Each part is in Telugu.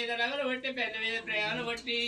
మీద రగలు కొట్టి పెద్ద మీద ప్రేమలు కొట్టి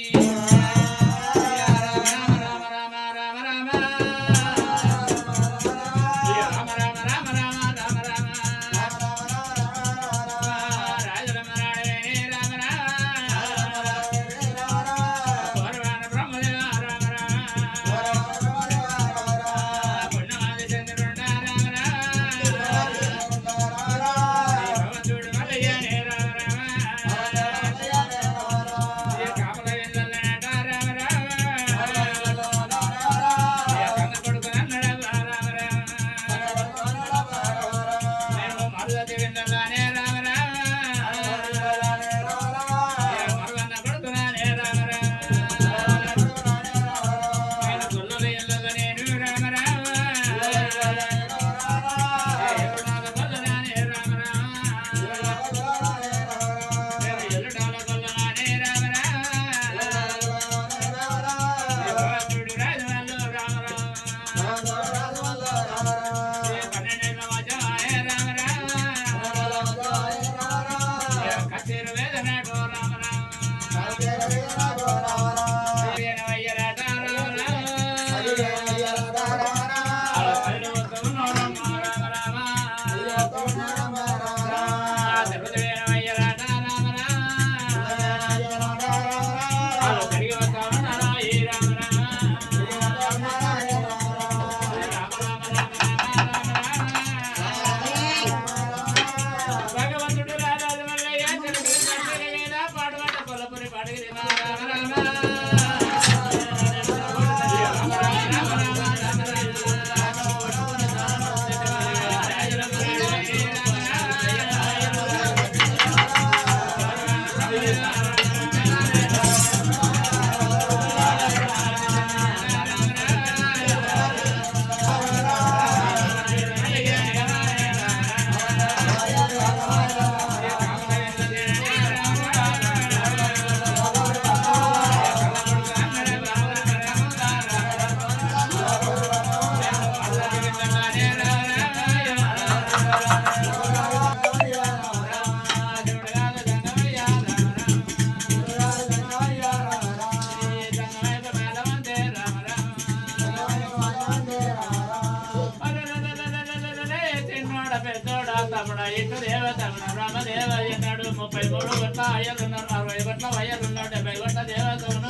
ఇటు దేవతమన రామదేవ ఎన్నాడు 33 గట్ల అయ్యలున్నారు 60 గట్ల వయ్యలున్నాడు 70 గట్ల దేవతను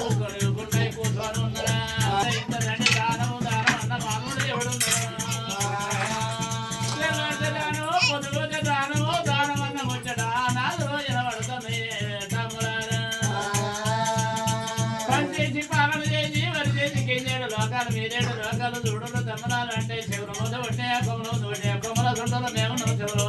గుండై కూర్చొని ఉన్నారా ఇంతదండి దానము దానం అన్న మామూలు ఎవడున్నాడు పొద్దుగొచ్చ దానము దానం అన్న ముచ్చట నాలుగు రోజుల పడుతుంది తమ్ములారా పని చేసి పాలన చేసి వరి చేసి కిందేడు లోకాలు మీరేడు లోకాలు చూడలు తమ్ములాలు అంటే చెవుల ముందు కొట్టే కొమ్మలు నూనె కొమ్మల చుట్టలు మేము చెవులు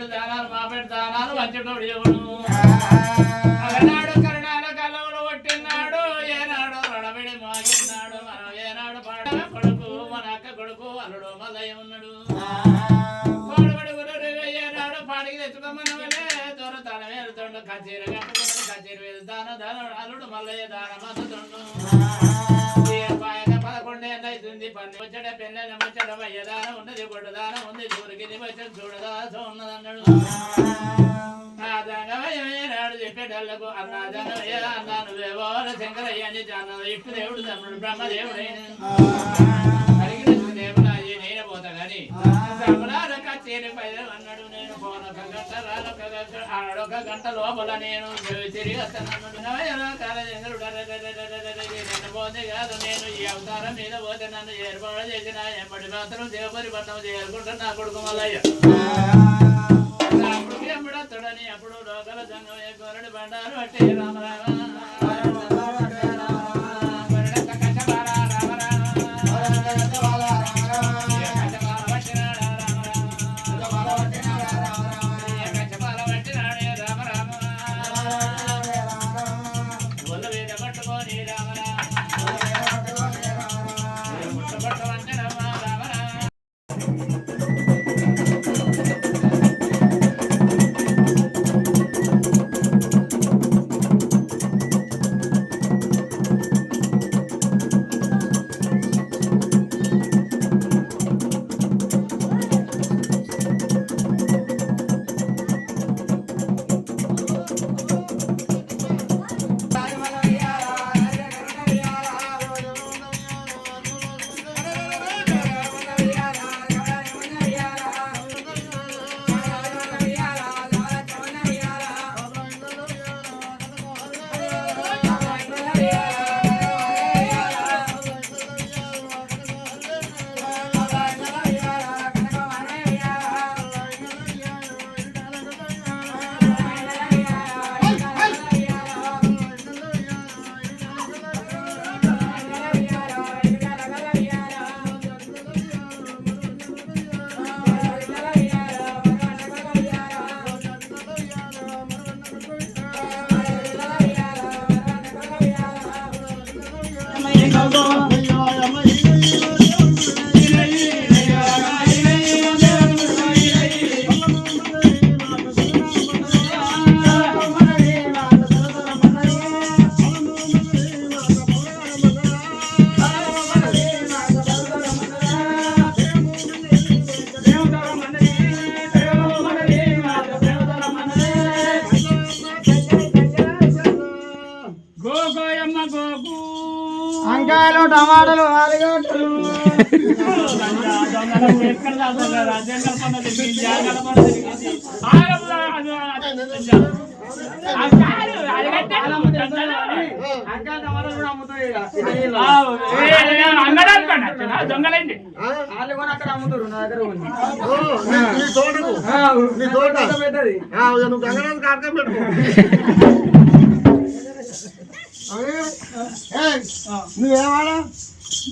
దానాలు మాపెడు దానాలు వంచటోడు ఎవడు అలనాడు కరుణాల కలవులు కొట్టినాడు ఏనాడు రణబిడి మోగినాడు మనం ఏనాడు పాడ కొడుకు మన అక్క కొడుకు అల్లుడు మల్లయ్య ఉన్నాడు పాడుబడి గురు ఏనాడు పాడికి తెచ్చుకోమన్న వలే దొరతాన వేరుతుండు కచేరి కట్టుకున్నాడు కచేరి వేరు దాన దాన అల్లుడు మల్లయ్య దాన మద్దుతుండు 11 ఏళ్ళు అవుతుంది పని వచ్చాడ పెళ్ళైన ముచ్చట వయ్యదానం ఉన్నది గొడ్డదానం ఉంది చూరుకిది వచ్చి చూడదాసం ఉన్నదన్నాడు నాడు చెప్పేటల్లకు అన్నాదనయ్య అన్నా నువ్వేవో శంకరయ్య అని అన్న ఇష్టు దేవుడు తమ్ముడు బ్రహ్మదేవుడైన దేవుడు నేను పోతా గాని కచేరి పైన అన్నాడు నేను పోనొక గంట ఆడొక గంట లోపల నేను తిరిగి వస్తాను పోతే కాదు నేను ఈ అవతారం మీద పోతే నన్ను ఏర్పాటు చేసిన ఎంబడి మాత్రం దేవపరి పట్టణం చేరుకుంటాను నా కొడుకు మల్లయ్య ఎమ్మడొత్తడని అప్పుడు లోకల సంఘం గోరడి బండారు పట్టి రామరామ వంకాయలు టమాటాలు ఆలుగడ్డలు దొంగలైంది వాళ్ళు కూడా అక్కడ అమ్ముతారు నా దగ్గర నువ్వేవాడా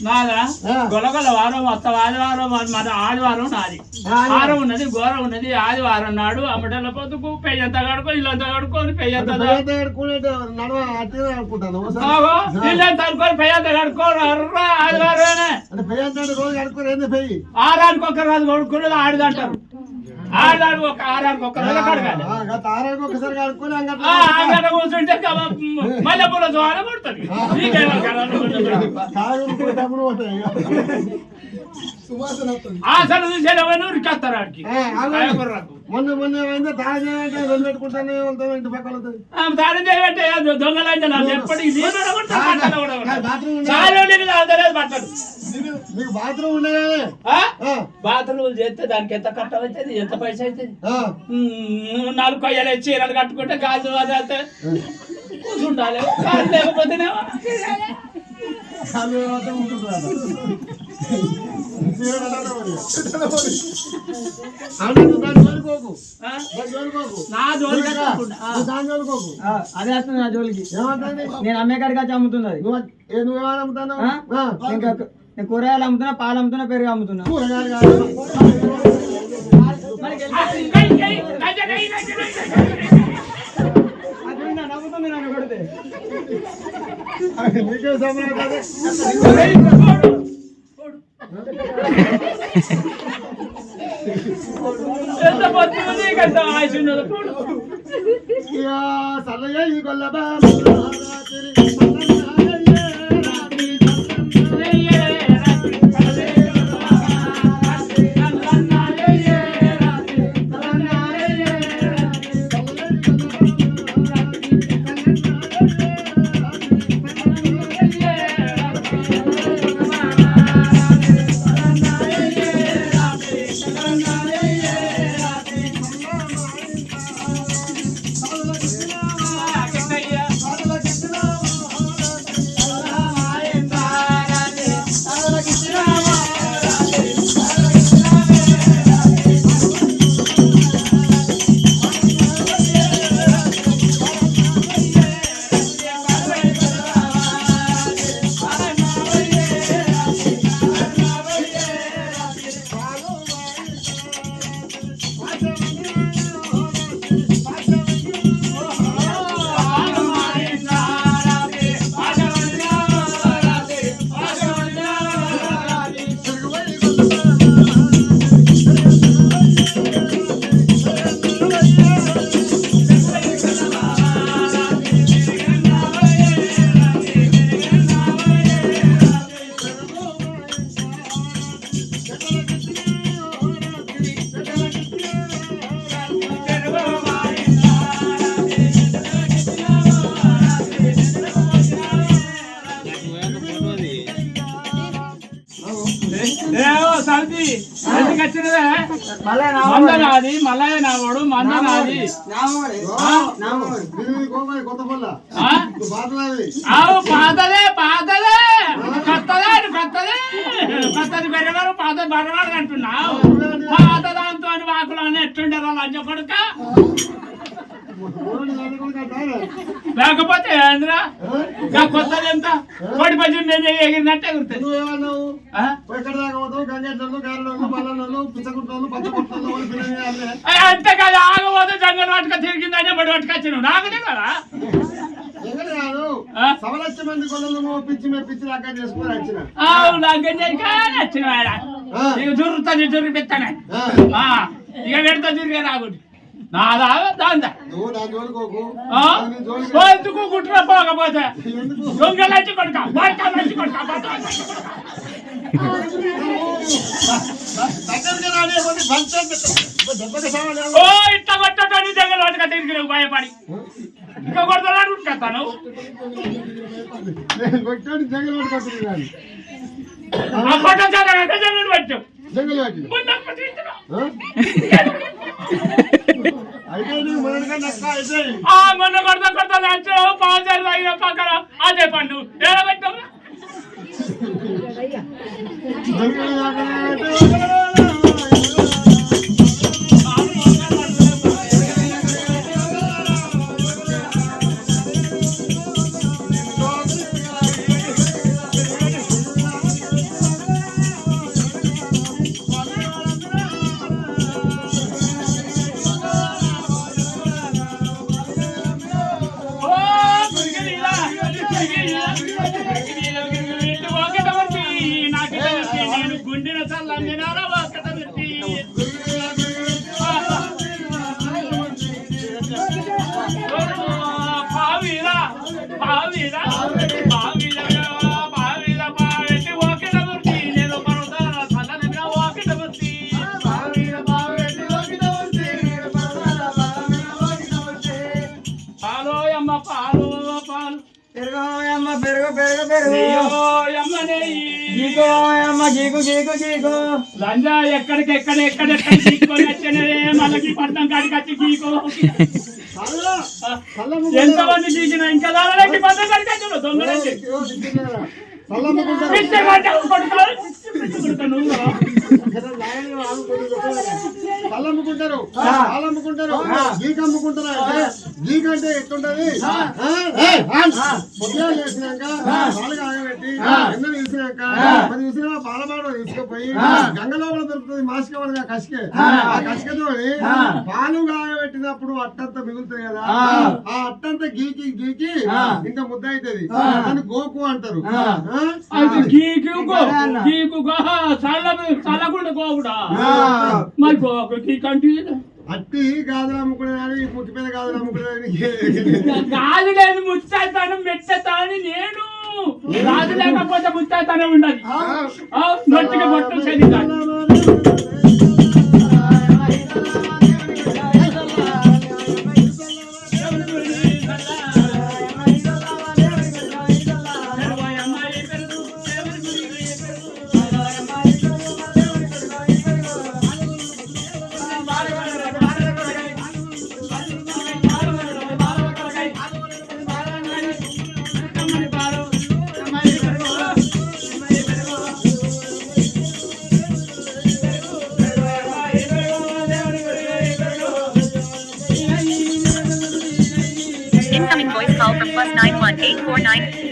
నాదా గొలగొల వారం మొత్తం ఆదివారం మన ఆదివారం నాది వారం ఉన్నది ఘోరం ఉన్నది ఆదివారం నాడు అమ్మటల పొద్దుకు పెయ్యంత కడుకో ఇల్లంతా కడుక్కొని పెయ్యంత ఇల్లంతా కడుక్కొని పెయ్యంత కడుక్కోరు ఆదివారమేనే ఆరానికి ఒక రోజు కొడుకున్నది ఆడిదంటారు ఆడడానికి ఒక రోజు కడగాలి అంగట కూర్చుంటే మళ్ళీ పూల జోహాన పడుతుంది అసలు చూసేవాళ్ళు ఉరికేస్తారు ఆడికి దానం చేయబట్టే దొంగలైతే నాకు ఎప్పటికీ పట్టదు బాత్రూమ్ బాత్రూమ్ చేస్తే దానికి ఎంత కట్ట అవుతుంది ఎంత పైసా అవుతుంది 4 కొయ్యలు చీరలు కట్టుకుంటే గాజు అయితే కూర్చుండాలి లేకపోతే అదే వస్తుంది నా జోలికి నేను అమ్మే కాడికి వచ్చి అమ్ముతున్నది నువ్వేమని అమ్ముతాను నేను కూరగాయలు అమ్ముతున్నా పాలు అమ్ముతున్నా పెరుగు అమ్ముతున్నా నవ్వుతుంది నన్ను కొడితే సరయ్య ఈ గొల్లబా వచ్చినదే మళ్ళా నా మంద నాది మల్లయ్య నావాడు మంద నాది కొత్త పొల్ల ఆ? బాధనాది ఆవు పాతదే కొత్తదే కొత్తది బెరగారు పాత బెరగారు అంటున్నావు పాత దాంతో వాకులు అని ఎట్టుండారు లంచ కొడుక లేకపోతే ఏంద్రా కొత్తది ఎంత కోడి పచ్చి మీద ఎగిరినట్టే ఎగురుతుంది నువ్వేమన్నావు ఆ? ఎక్కడ దాకా పోతావు గంగెట్లలో గారెలలో బల్లలలో పిచ్చగుట్టలు పచ్చగుట్టలు అంతే కదా ఆగబోతే జంగల్ పట్టుక తిరిగిందని బడి పట్టుకొచ్చిన నాకు కదా ఎక్కడ కాదు సవలక్ష మంది కొలను నువ్వు పిచ్చి మెప్పించి లగ్గ చేసుకుని వచ్చిన లగ్గం వచ్చిన ఇక జుర్రుతుంది పెత్తానే ఇక పెడతా జురిగా రాగుడి నాదా దాందా నువ్వు దాని జోలికోకు ఎందుకు గుట్ర పోకపోతే దొంగలంచి కొడుక మంచి కొడుక ఓ ఇట్లా కొట్టని జంగల్ పట్టుక తిరిగి భయపడి ఇంకా కొడతాను ఉంటాను కొట్టాడు జంగల్ పట్టుకొస్తున్నాను జంగల్ పట్టు జంగల్ పట్టి అయితే నీకు మొదటిగా అయితే మొన్న కొడతా నచ్చావు పాంచారు తాగిన పక్కన అదే పండు ఎలా పెట్టావు నేను గుండెన చల్లందినారా ఒక్కట పెట్టి పావిరా పావిరా పావిరా పావెట్టి ఒక్కట పెట్టి నేను పరుతారా చల్లని ఒక్కట పెట్టి పాలో అమ్మ పాలు పాలు పెరుగోయమ్మ పెరుగు పెరుగు పెరుగు గీకు గీకు గీకు లంజా ఎక్కడికెక్కడ తీసుకొని వచ్చానే మనకి పట్నం కాడికి వచ్చి గీకు ఎంతమంది గీకినా ఇంకా దానికి పట్నం కాడికి వచ్చాడు దొంగలండి అమ్ముకుంటారు అమ్ముకుంటారు గీక్ అమ్ముకుంటారు అంటే గీక్ అంటే ఎట్లుంటది పొద్దులు వేసినాక పాలు కాగబెట్టి ఎన్న తీసినాక మరి చూసినా పాలబాడు తీసుకుపోయి గంగ లోపల దొరుకుతుంది మాసిక కసికే ఆ కసికతో పాలు కాగబెట్టినప్పుడు అట్టంతా మిగులుతుంది కదా ఆ అట్టంతా గీకి గీకి ఇంకా ముద్ద అవుతుంది దాన్ని గోకు అంటారు చల్లకుండా గోకుడా మరి గోకు గీకంటే అట్టి గాజులు అమ్ముకునే ముట్టి మీద గాజులు అమ్ముకునే గాజు లేదు ముచ్చేస్తాను మెచ్చేస్తానని నేను గాజు లేకపోతే ముచ్చేస్తానే ఉండదు నొట్టికి బొట్టు చదివాను Incoming voice call from +91849.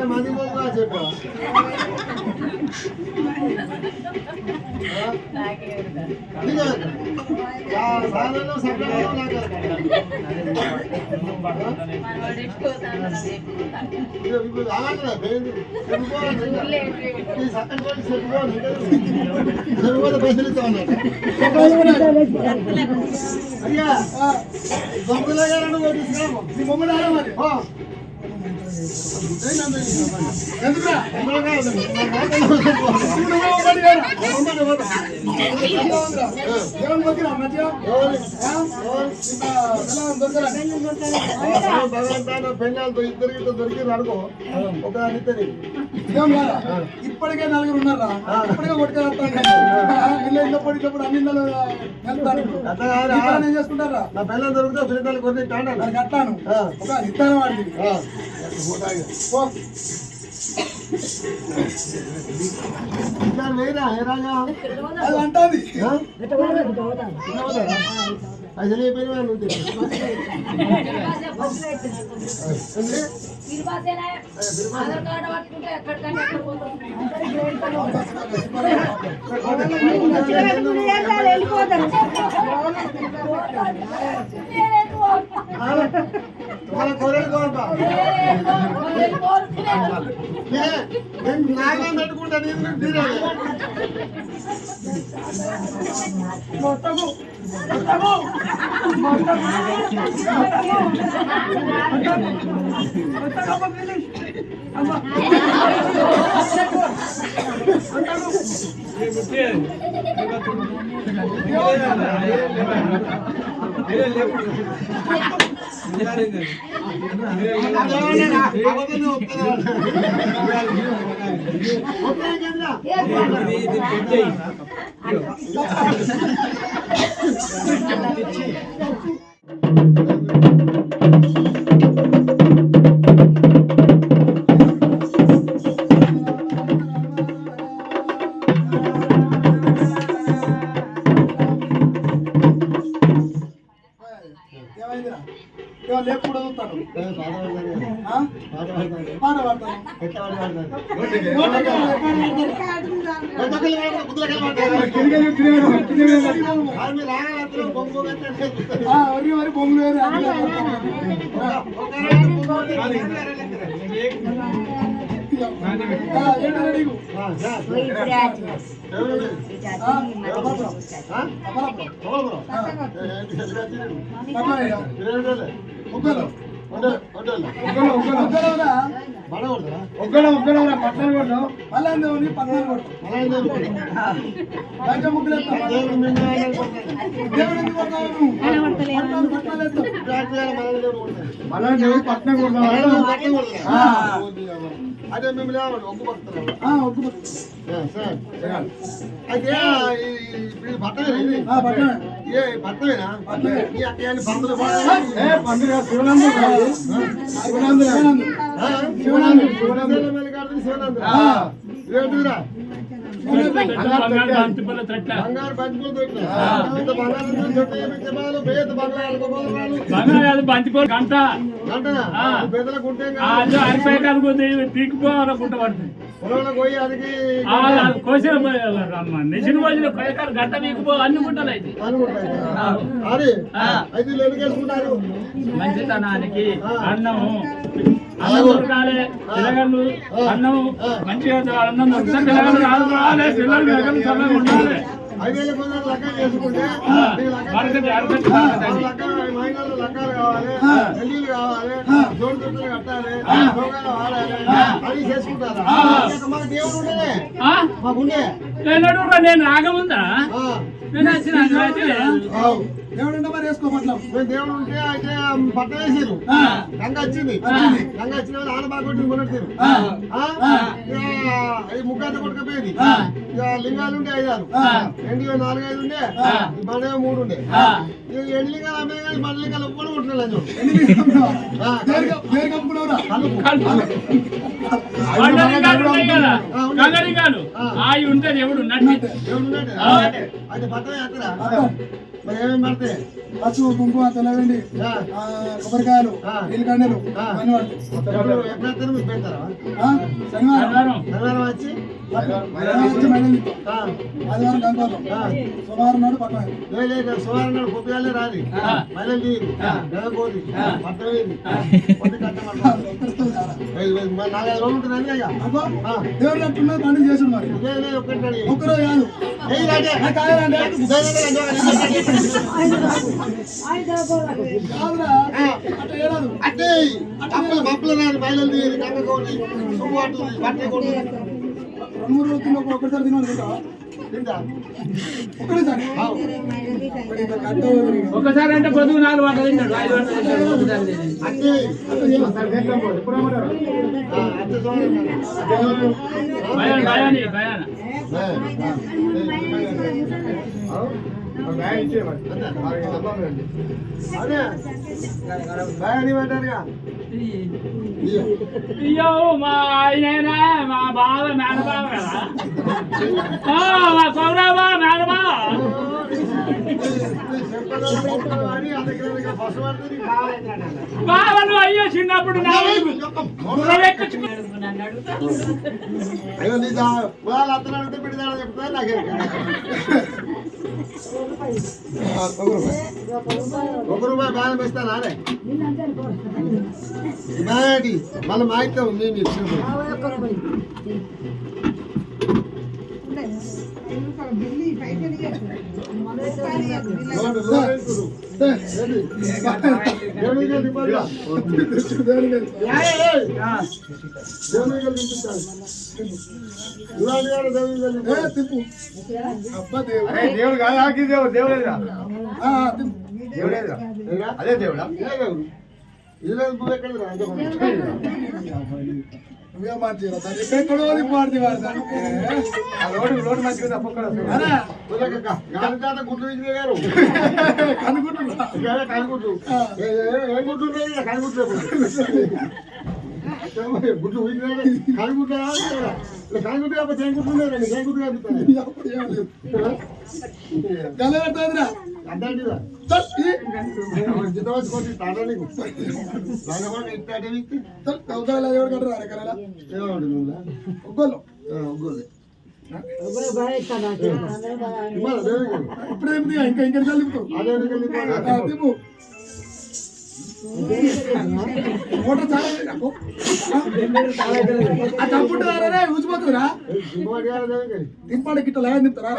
మంది చెప్పా పైసలు ఇస్తా అయ్యా దొంగలాగా తీసుకురాము నీ మొమ్మడారా మరి ఎందుకురా? భగవంతాన పెళ్ళాలతో ఇద్దరు దొరికి అనుకో ఒక ఇద్దరి ఇప్పటికే నలుగురు ఉన్నారా ఇప్పటికే కొట్టుకెళ్తాను ఇల్లు పడినప్పుడు అన్ని ఏం చేసుకుంటారా నా పిల్లలు దొరికితే పిల్లలు కొన్ని దానికి అట్లాను ఒక ఇస్తాను వాడికి వేరా ఏ రాజా అది అంటుంది అసలు అయిపోయిన ఆధార్ కార్డు పట్టుకుంటే ఎక్కడికన్నా ఎక్కడ పోతాం నాగం పెట్టుకుంటా లేకుండా చూస్తాను పాట పాడతాను మరి బొమ్మలు అదే మిమ్మల్ని ఒగ్గు పడుతున్నాం అయితే ఇప్పుడు పట్టమేనా ఇది ఏ పట్టమేనా ఈ అక్కయ్యాన్ని పందులు శివనందురా బంగారు బంతిపూలు దొరికినా బంతిపూలు గంట పెద్దలకు ఉంటే పీకిపోవాలనుకుంటా పడుతుంది పోయి అదికి కోసిన నిజం రోజులు గంట పీకిపో అన్ని గుంటలు అయితే అయితే ఎందుకేసుకుంటారు మంచితనానికి అన్నము అన్నం దొరకాలి పిల్లగాళ్ళు అన్నం మంచిగా అన్నం దొరుకుతాం పిల్లగాళ్ళు రావాలి పిల్లలు సమయం ఉండాలి 5,000 కొందరు లెక్క చేసుకుంటే మహిళలు లెక్కలు కావాలి పెళ్లిళ్ళు కావాలి జోడు దుడ్లు కట్టాలి భోగాలు వాడాలి అది చేసుకుంటారా మాకు దేవుడు ఉండేదే మాకుండే నేను రాగముందా నేను వచ్చిన దేవుడు మరి వేసుకోమట్ల దేవుడు ఉంటే అయితే పట్ట వేసారు గంగ వచ్చింది గంగ వచ్చిన వాళ్ళు ఆన బాగా కొట్టి కొనట్టారు ముగ్గురు కొట్టుకపోయింది ఇక లింగాలు ఉండే 5-6 ఎండి 4-5 ఉండే మన 3 ఉండే ఎండి లింగాలు అమ్మే కానీ మన లింగాలు ఒప్పుడు కొట్టుకోలేదు అవి ఉంటే దేవుడు ఉన్నట్టు అయితే పట్ట వేస్తారా మరి ఏమేమి పడతాయి పసుపు కుంకుమ తెల్లగండి కొబ్బరికాయలు నీలకండలు అన్ని ఎప్పుడు పెడతారా శనివారం వచ్చి ఆదివారం గంగోలు సోమవారం నాడు పట్టణం లేదు సోమవారం నాడు పొద్దుగాలే రాదు మళ్ళీ నీరు పోదు పట్టవేది పొద్దు 4-5 రోజులు ఉంటుందని దేవుడు అట్టున్నది పండుగ చేసాడు మరి ఒక్కటి ఒక్కరో కాదు అంటే మప్పులు రాని బయలు తీరి కనుకోండి సువ్వాటు పట్టకూడదు 2-3 రోజులు తిన్న ఒకసారి తిననుకుంటా తింటా ఒక్కడేసారి ఒకసారి అంటే పొద్దుగు 4 వంటలు తింటాడు 5 వంటలు తింటాడు ఒకసారి తినేది. అంటే ఎప్పుడు రమ్మంటారు భయాని అదే భయాన్ని పెట్టారుగా అయ్యో మా ఆయనైనా మా బావ మేనబావ కదా మా సౌరభ మేనబావ బావలు అయ్యో చిన్నప్పుడు అయ్యో నీ వాళ్ళు అతను అడిగితే పెడతాడని చెప్తాను నాకే ₹1 బ్యాన్ ఇస్తానా అరే బ్యాటి మళ్ళీ మా ఇస్తాం నేను ఇచ్చినప్పుడు దేవుడు కాదా దేవుడేదా దేవుడేదా అదే దేవుడా నువ్వే మార్చేరా ఎక్కడో మార్చి రోడ్డు మంచిగా తప్పక్కడ గుడ్లు గారు అనుకుంటున్నా కనుగుడ్లు ఏం గుడ్లు కనుగుడ్లు గుడ్లు కనుగుడ్లు కనుగుడ్డు కాకపోతే ఏం గుడ్లు లేదండి ఏం గుడ్లు కలుగుతాయి గల పెడతాదిరా అడ్డాడిరా జితవచ్చుకోండి తాడా నీకు ఇట్టాడే ఎవరు కట్టరా కలలా ఒగ్గోళ్ళు ఒగ్గోలే ఇప్పుడు ఏమిటి ఇంకా ఇంకా చల్లుతావు అదే తిప్పు మోటార్ చాలా తప్పుంటుందారా ఊసిపోతుందిరా తిప్పాడు గిట్ట లాగా తిప్పుతారా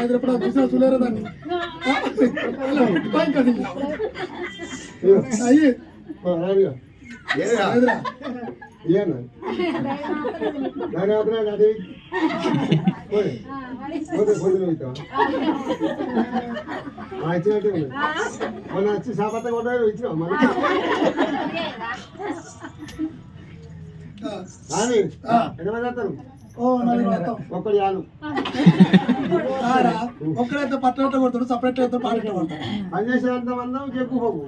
ఏమైనా బిజినెస్ చూలేరా దాన్ని అయ్యి మొన్న వచ్చి సాపత్త కూడా ఇచ్చినా కానీ ఎంతమంది వస్తారు ఒక్కడు చాలు ఒక్కడైతే పట్టేట కొడతాడు సపరేట్ అయితే పాట కొడతాడు పనిచేసేంత మందం ఎక్కువ పోవు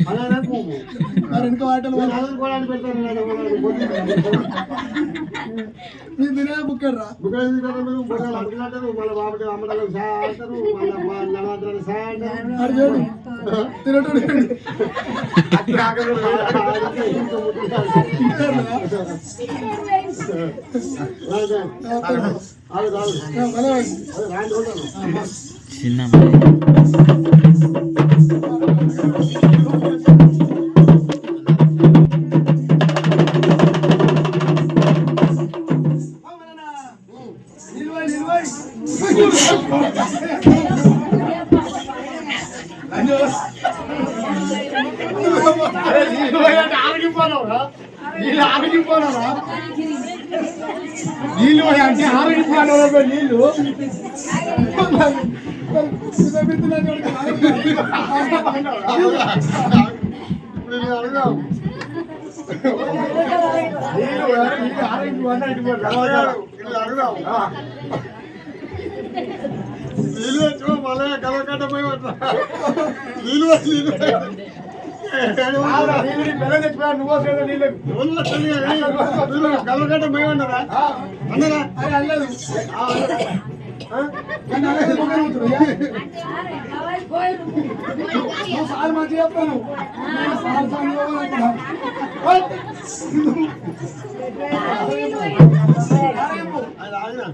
అలానే పువ్వు మరి ఇంకా వాటలు చదువుకోవడానికి పెడతారు మీరు తినే బుక్కెడ్రా బుక్కలు బుక్కలు అడుగులంటారు మళ్ళీ బాబు అమ్మడాలకు సహా అంటారు మళ్ళీ నడవద్రాలు సహా అంటారు తినటోడు చిన్న నీళ్ళు అంటే ఆరోగ్యం నీళ్ళు నీళ్ళు వచ్చి మళ్ళీ కలకట్ట పోయి నీళ్ళు కలకట్ట పోయి ఉన్నారా అన్నరా సార్ మంచిగా చెప్తాను సార్ అది ఆగినా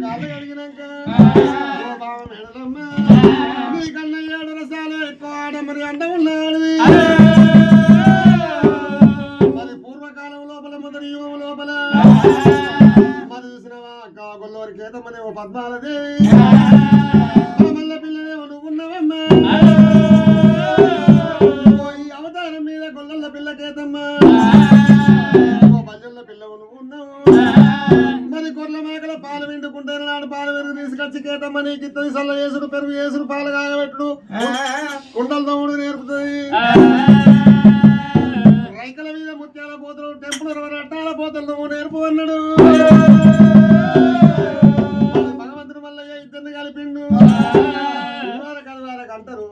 కాళ్ళు కడిగినాక నీ కన్నా 7 రసాలు ఎక్కువ ఆడ మరి అంట ఉన్నాడు మరి పూర్వకాలం లోపల మొదటి యుగం లోపల మరి చూసినవా గొల్లవారికి ఏదమ్మని ఓ పద్మాలదేవి మల్ల పిల్లనేమో నువ్వు ఉన్నావమ్మా ఈ అవతారం మీద గొల్లల పిల్లకేతమ్మా భజన్ల పిల్లవు నువ్వు ఉన్నావు మరి గొర్రెల మేకల పాలు విండుకుంటారు నాడు పాలు పెరుగు తీసుకొచ్చి కేతమ్మ నీకు ఇత్తది సల్ల చేసుడు పెరుగు చేసుడు పాలు కాగబెట్టుడు కుండల తమ్ముడు నేర్పుతుంది రైకల మీద ముత్యాల పోతలు టెంపుల్ రట్టాల పోతలు నువ్వు నేర్పు అన్నాడు భగవంతుడు మల్లయ్య ఇద్దరిని కలిపిండు కలవారకు అంటారు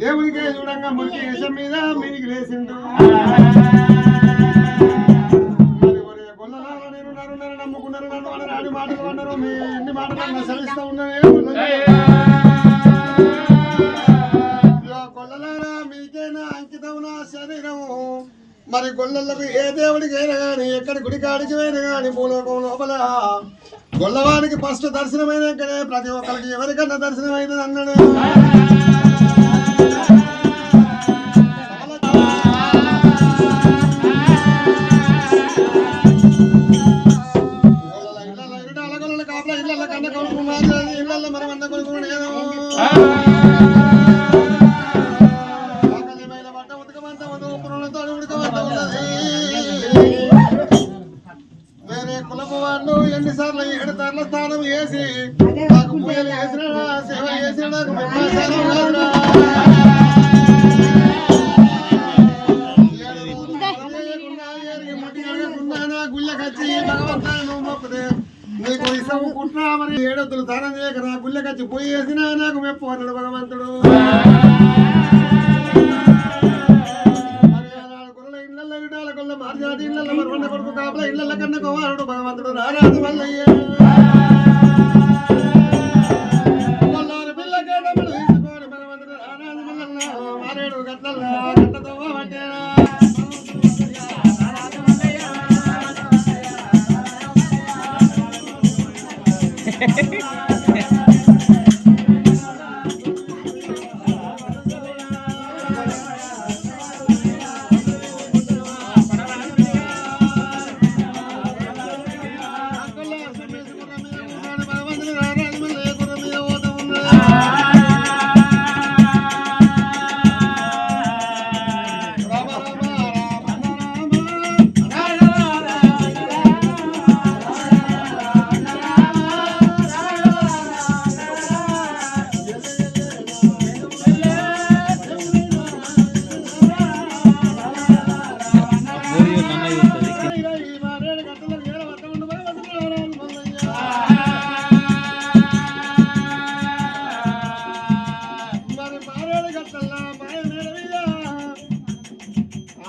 దేవుడికే చూడంగా మురికి విషం మీద మీదికి లేచిండు గొల్లలాగా నేను నమ్ముకున్నారు నన్ను అని రాని మాటలు అన్నారు మీ ఎన్ని మాటలు సెలవిస్తూ ఉన్నానే గొల్లలారా మీకేనా అంకితం నా శరీరము మరి గొల్లలకు ఏ దేవుడికి అయినా కానీ ఎక్కడి గుడికాడికి అయినా కానీ భూలోకం లోపల గొల్లవానికి ఫస్ట్ దర్శనమైనాకనే ప్రతి ఒక్కరికి ఎవరికన్నా దర్శనం అవుతుంది అన్నాడు కాపలా ఇళ్ళ కన్న కొడుకు ఇళ్ళల్లో మనం అన్న కొడుకు వేరే కులపు వాళ్ళు ఎన్నిసార్లు 7 సార్లు స్నానం చేసి నాకు పూజలు చేసిన సేవ చేసిన నాకు గుళ్ళకచ్చి భగవంతుడు మొక్కుతే నీకు ఇసం కుట్రా మరి 7 స్నానం చేయక నా గుళ్ళకచ్చి పోయి వేసినా నాకు మెప్పు అన్నాడు భగవంతుడు మార్జాతి ఇళ్ళ మరొండ కొడుకు కాపలా ఇళ్ళ కన్నా కుమారుడు భగవంతుడు రారాజు మల్లయ్య పిల్లకేటప్పుడు తీసుకోడు భగవంతుడు రారాజు మల్లన్న మారేడు గట్లల్లా గట్టతో పట్టేరా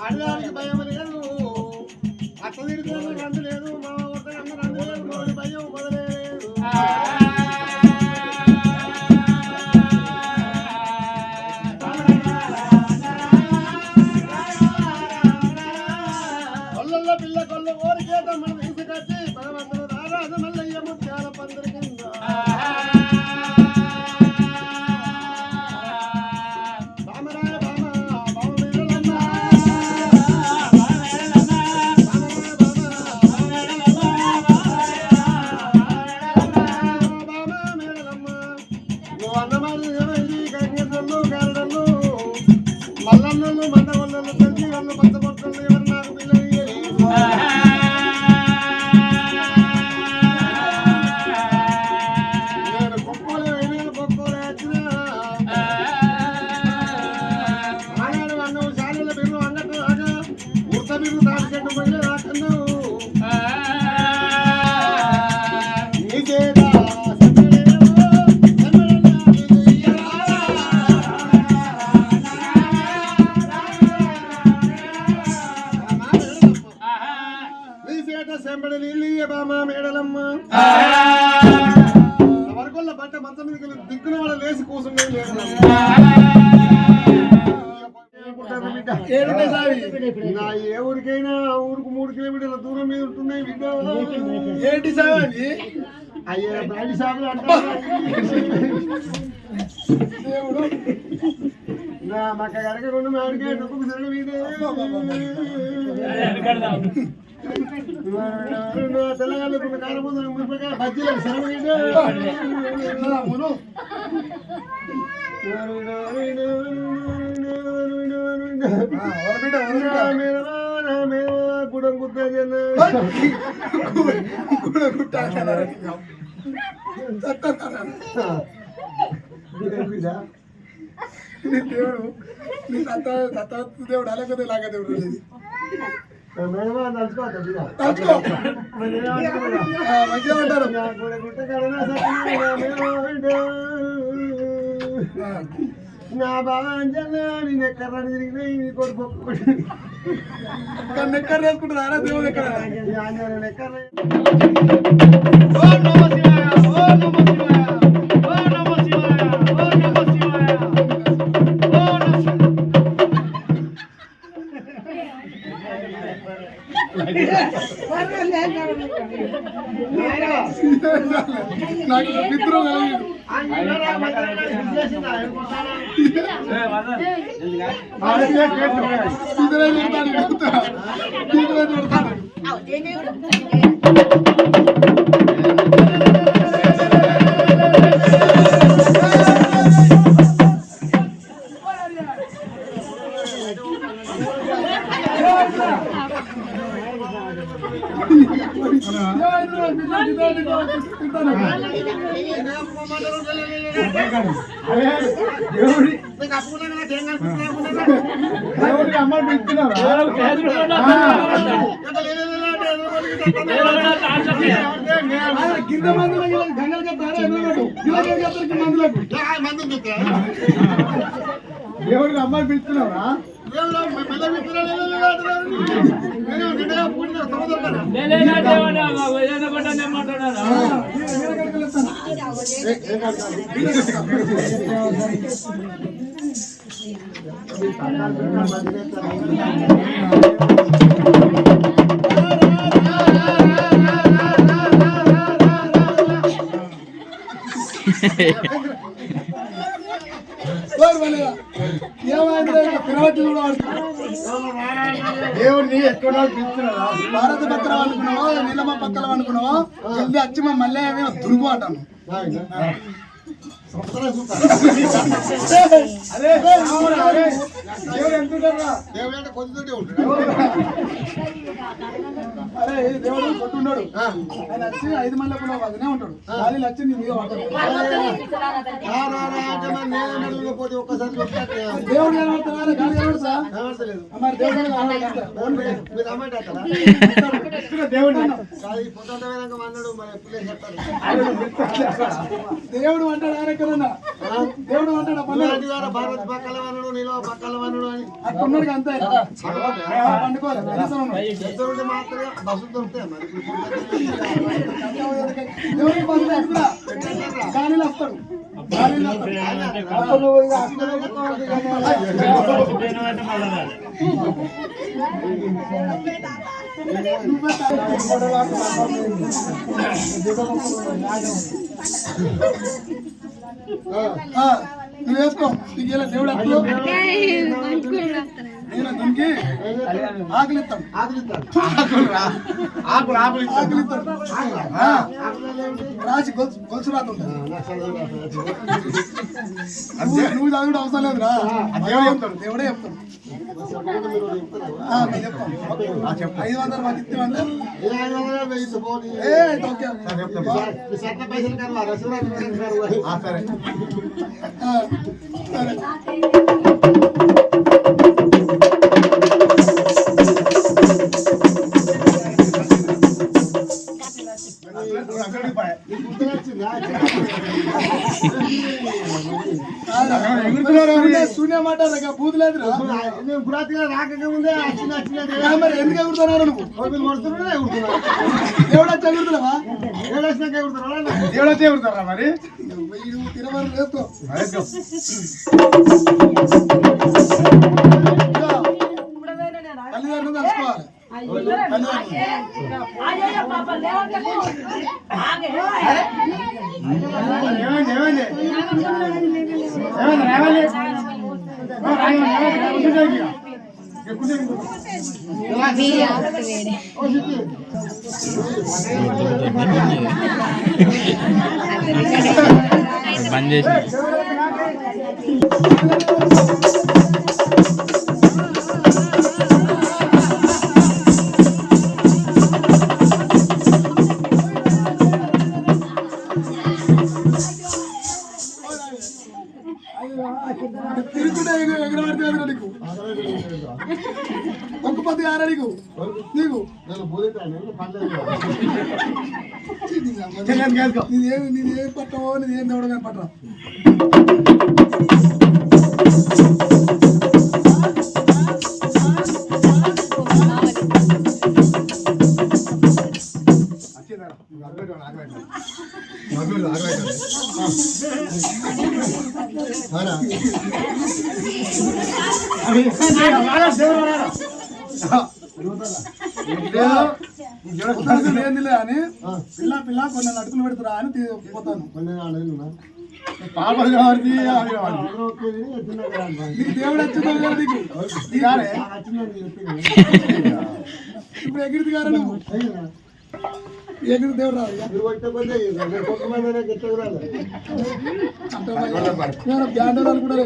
ఆడదానికి భయం లేదు అట్ట తిరిగితే రందు లేదు మా ఊరితో రందు లేదు మోడి భయం మొదలేదు కొల్లల్లో పిల్ల కొల్ల ఊరికేత మనం తీసుకొచ్చి భగవంతుడు రారాజు మల్లయ్య ముత్యాల పందిరి కింద మల్లన్నలు మందగొల్లలు తెలిసి వాళ్ళు పచ్చబొట్టలు ఎవరు నాకు పిల్లలు బిడ్డ తాటి చెట్టు పైన నాకన్నావు నీ చేత సెంబడి నీళ్ళు బామా మేడలమ్మ వరకొల్ల బట్ట మంచం మీద దిక్కున వాళ్ళ లేచి కూర్చుండే నా ఏ ఊరికైనా ఆ ఊరికి 3 కిలోమీటర్ల దూరం మీద ఉంటున్నాయి బిడ్డ ఏంటి సార్ అయ్యే బ్రాండ్ షాపులు అంటారు నా మక్క గడక 2 మామిడికాయ డబ్బుకు సరళ మీదే తెల్లగాళ్ళకున్న కారబోదు మురిపకాయ బజ్జీలకు సరళ మీదే గుడం దేవుడు నీ దేవుడు అలాగే లాగా దేవుడు మంచిగా నా బాగా అంజనా నేను ఎక్కడ తిరిగినాయి నీ కొడుకు ఎక్కడ వేసుకుంటారా దేవుడు ఎక్కడ నాకు మిత్రం అమ్మ కింద మందులకు దేవుడికి అమ్మాయి పిలుస్తున్నారా దేవుడిని ఎక్కడ పిలుస్తున్నారా భారత పత్రం అనుకున్నావా నీలమ్మ పక్కల అనుకున్నావా జల్దీ వచ్చి మా మళ్ళీ ఏమో దుర్గు అంటాను అరే దేవుడు కొట్టున్నాడు ఆయన వచ్చి 5 మంది అదే ఉంటాడు ఖాళీ వచ్చి నీ మీద దేవుడు దేవుడు అంటాడు ఆరెక్కడన్నా దేవుడు అంటాడు భారత పక్కల వనడు నీలో పక్కల వనడు అని అట్టున్నాడు అంతే పండుకోవాలి మాత్రమే బస్సు దొరుకుతాయి మరి దేవుడికి బస్సు వస్తున్నా గాలిలో వస్తాడు నువ్వు వేసుకో నీకు ఇలా దేవుడు నేను దీనికి ఆకలిస్తాను ఆకలిస్తాను రాసి గొలుసు రాత ఉంటుంది నువ్వు చదువుడు అవసరం లేదురా దేవుడే చెప్తాడు దేవుడే చెప్తాడు 500 మాకు ఇస్తామంటే సరే రాత్రి రాకముందే వచ్చిన మరి ఎందుకు ఎగురుతున్నావు నువ్వు? మీరు కొడుతున్నా ఎగురుతున్నా దేవుడు ఎగురుతున్నావా? ఏడు వచ్చినాక ఎగురుతున్నా దేవుడు ఎగురుతారా మరి? తినవారు లేదు తల్లిదండ్రులు తెలుసుకోవాలి. బంద్ చేసి తిరుగుతుంటే ఎగరబడితే నీకు ఒక్క పది ఆరా నీకు నీకు నేనేం పట్టవో నేనేం దేవుడు కానీ పట్టరా. ఏందిలే అని పిల్ల కొన్ని అడుగులు పెడుతురా అని పోతాను. నీకు దేవుడు వచ్చిందా నీకు ఇప్పుడు ఎగిరిది గారా నువ్వు ఎగిరి దేవుడు రాదు బ్యాండరాలు కూడా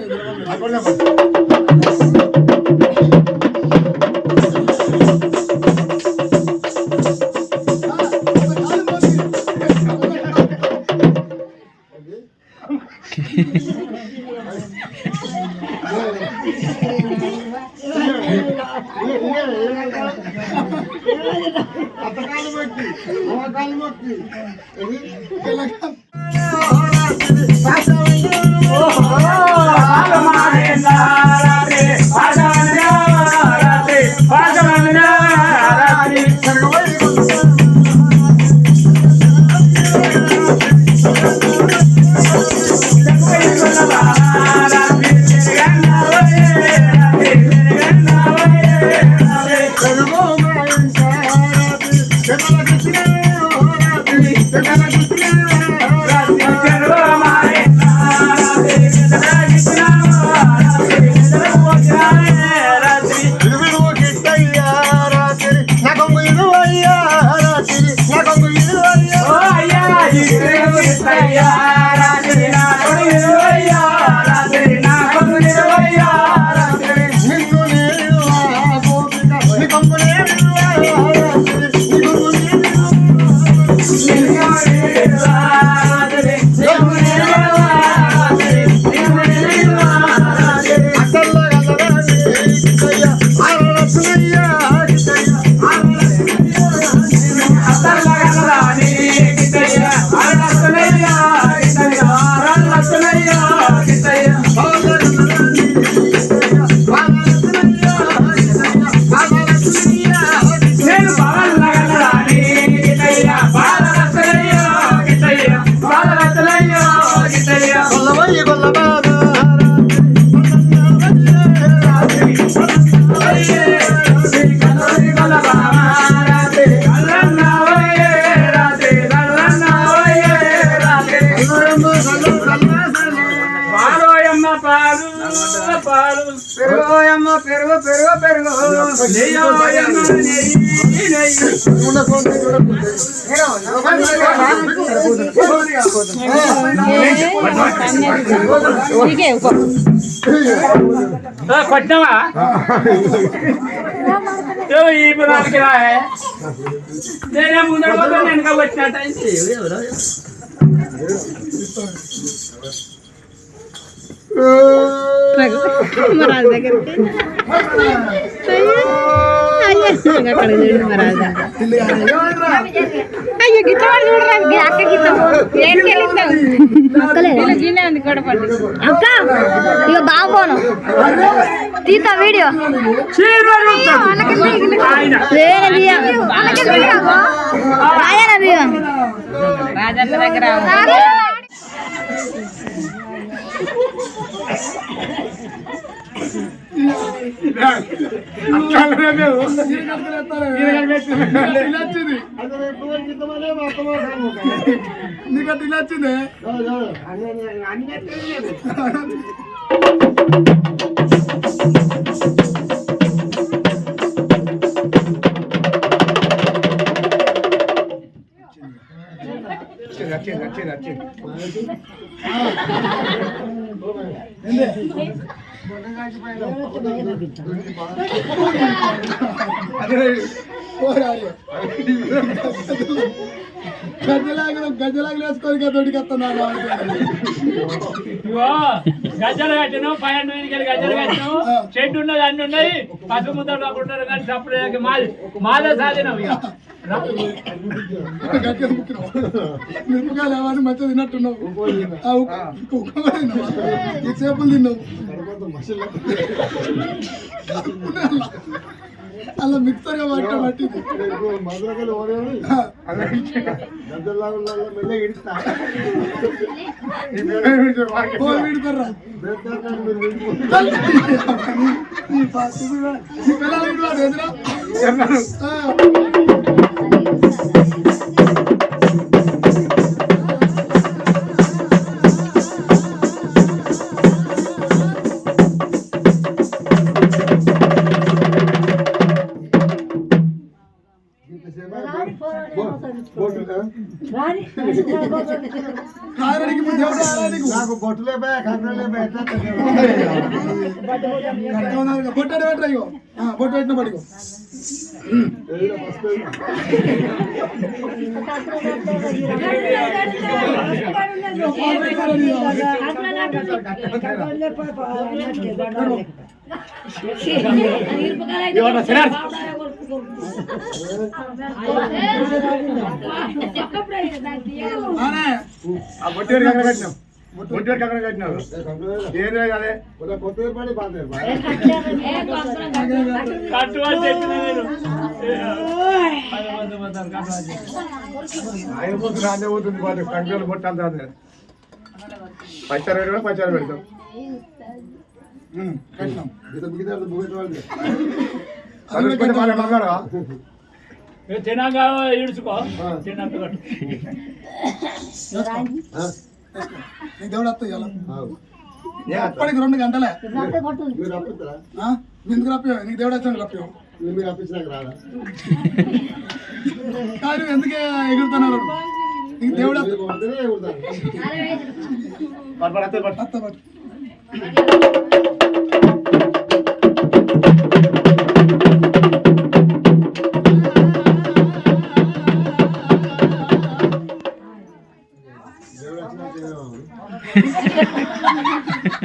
పెరుగోయమ్మ పెరుగు పెరుగు పెరుగు కొట్టినావా ఈ పురానికి రాయే నేనే ముందర పోతే వెనక వచ్చినట్టు దగ్గరికి అయ్యో గిట్ల వాడు చూడరా అక్క గిట్ల అక్క ఇక బాగా పోను తీతా వీడియో రాజన్న దగ్గర నీకు అట్లా నచ్చింది గజ్జలాగా వేసుకొని తోటికి వస్తున్నాను గజ్జలు కట్టిను 12 గజ్జలు కట్టిను చెట్టు ఉన్నది అన్ని ఉన్నాయి పసుపు ముద్దలు కాకుంటారు కానీ తప్పుడు మాదే సాధినం ఇక మిరపకాయలు ఏమని మంచిగా తిన్నట్టున్నావు ఈ చేపలు తిన్నావు అలా మిక్సర్గా పట్టింది నాకు బొట్టులే బొట్టు పెట్టరాయో బొట్టు పెట్టిన పడిగో పచ్చారు పెడతాం తినగా ఈడ్చుకో తిన్నట్టు కట్టు నీకు దేవుడు వస్తాయి అప్పటికి 2 గంటలే ఎందుకు రప్పావు నీకు దేవుడు వచ్చాను రప్పావు మీరు అప్పించినాక రాదా కానీ ఎందుకే ఎగురుతున్నారు నీకు దేవుడు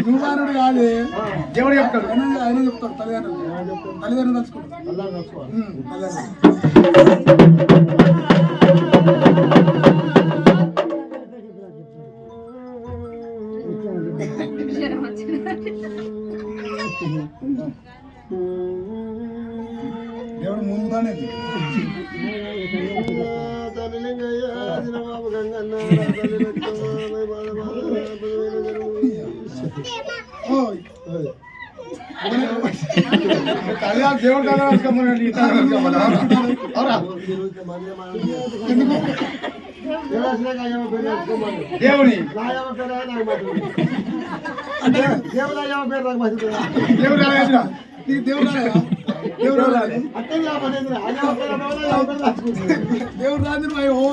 నువ్వు కాదు దేవుడు చెప్తాడు ఆయన చెప్తాడు తల్లిదండ్రులు తలుచుకుంటాడు దేవుడు ముందుగానే దేవుడు దేవుని దేవుడు నీకు దేవుడు దేవుడు దేవుడు రాజు ఓ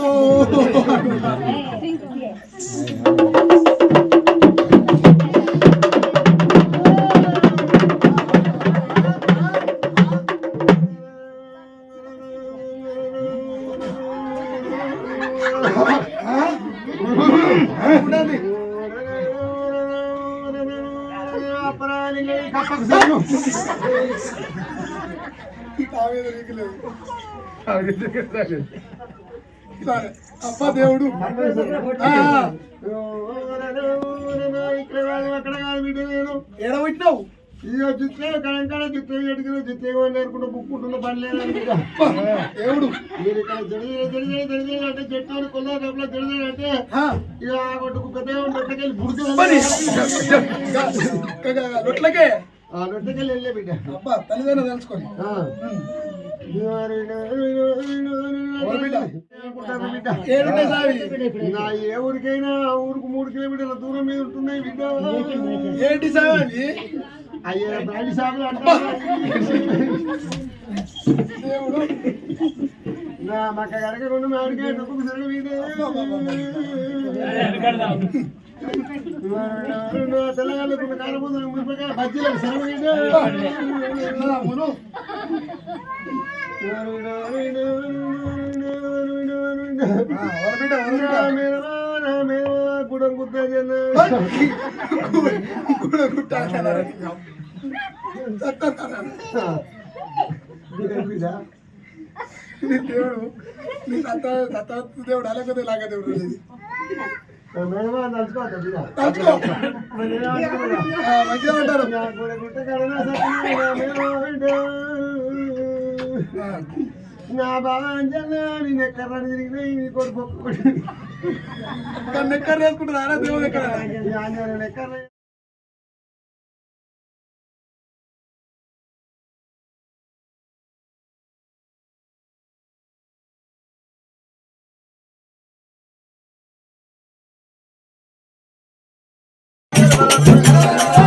లేదు నీకు లేదు. సరే అప్ప దేవుడు ఇక్కడ కాదు అక్కడ కాదు బిడ్డ నేను ఎడబెట్టినావు ఇక చిత్రే కడంకాడ చిత్ర ఎడికిన చిత్రంగా లేకుండా బుక్కుంటున్న పని లేదని దేవుడు మీరు ఇక్కడ జడిజడి అంటే చెట్టు కొల్ల రేపులో జడిజడి అంటే ఇక కొట్టుకు పెద్ద రొట్టెకెళ్ళి బుడికి రొట్లకే రొట్టెకెళ్ళి వెళ్ళే బిడ్డ అబ్బా తల్లిదండ్రులు తెలుసుకొని ఏడుంటాయి సావి నా ఏ ఊరికైనా ఆ ఊరికి 3 కిలోమీటర్ల దూరం మీద ఉంటున్నాయి బిడ్డ ఏంటి సావి అవి అయ్యే బ్రాండి షాపులు అంటారు దేవుడు నా మక్క కనుక 2 మామిడికాయ డబ్బుకు సరణ మీదే తెల్లగాళ్ళకున్న కారబోతున్న మునిపకాయ బజ్జీలకు సరణ మీదే గుడం గుద్దా దేవుడు నీ సత్త దేవుడు అలాగే లాగా దేవుడు మేడమా నడుచుకోవద్దా బిడ్డ తలుచుకో మంచిగా ఉంటారు నా బాగా అంజనా నేను ఎక్కడ తిరిగినాయి నీ కొడుకు ఎక్కడ వేసుకుంటారా దేవుడు ఎక్కడ ఎక్కడ ఆ